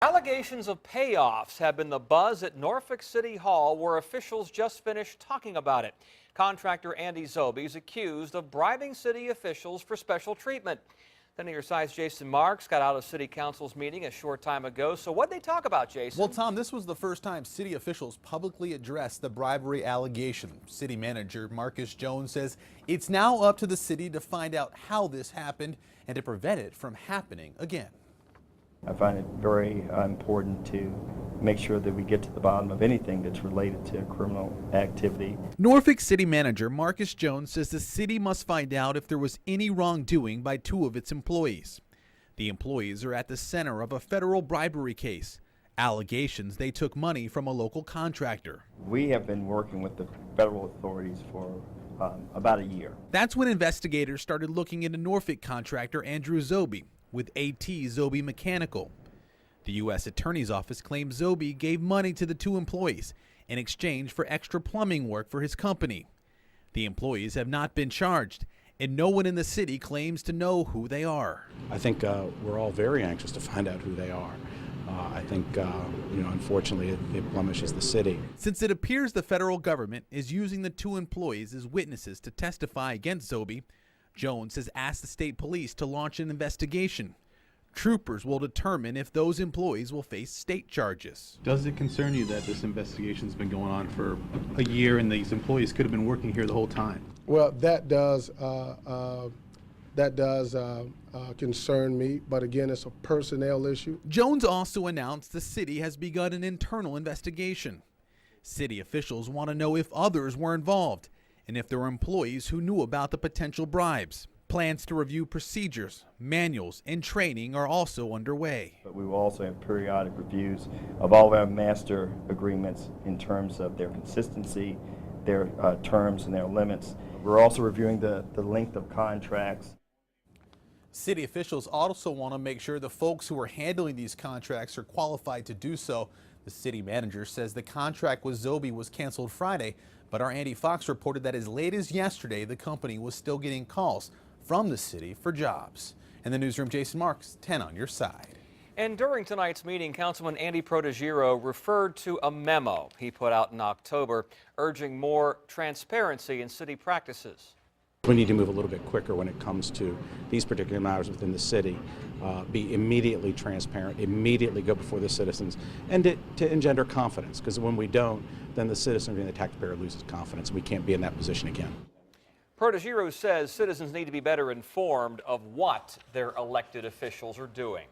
Allegations of payoffs have been the buzz at Norfolk City Hall, where officials just finished talking about it. Contractor Andy Zobe is accused of bribing city officials for special treatment. Then your side's Jason Marks got out of City Council's meeting a short time ago. So what'd they talk about, Jason? Well, Tom, this was the first time city officials publicly addressed the bribery allegation. City manager Marcus Jones says it's now up to the city to find out how this happened and to prevent it from happening again. I find it very important to make sure that we get to the bottom of anything that's related to criminal activity. Norfolk City Manager Marcus Jones says the city must find out if there was any wrongdoing by two of its employees. The employees are at the center of a federal bribery case. Allegations they took money from a local contractor. We have been working with the federal authorities for about a year. That's when investigators started looking into Norfolk contractor Andrew Zobe with AT Zobe Mechanical. The U.S. Attorney's Office claims Zobe gave money to the two employees in exchange for extra plumbing work for his company. The employees have not been charged, and no one in the city claims to know who they are. I think we're all very anxious to find out who they are. I think, unfortunately, it blemishes the city. Since it appears the federal government is using the two employees as witnesses to testify against Zobe, Jones has asked the state police to launch an investigation. Troopers will determine if those employees will face state charges. Does it concern you that this investigation's been going on for a year and these employees could have been working here the whole time? Well, that does concern me, but again, it's a personnel issue. Jones also announced the city has begun an internal investigation. City officials want to know if others were involved and if there were employees who knew about the potential bribes. Plans to review procedures, manuals, and training are also underway. But we will also have periodic reviews of all of our master agreements in terms of their consistency, their terms and their limits. We're also reviewing the length of contracts. City officials also want to make sure the folks who are handling these contracts are qualified to do so. The city manager says the contract with Zobe was canceled Friday, but our Andy Fox reported that as late as yesterday, the company was still getting calls from the city for jobs. In the newsroom, Jason Marks, 10 on your side. And during tonight's meeting, Councilman Andy Protegiro referred to a memo he put out in October urging more transparency in city practices. We need to move a little bit quicker when it comes to these particular matters within the city. Be immediately transparent, immediately go before the citizens, and to engender confidence, because when we don't, then the citizen and the taxpayer loses confidence. We can't be in that position again. Protegiro says citizens need to be better informed of what their elected officials are doing.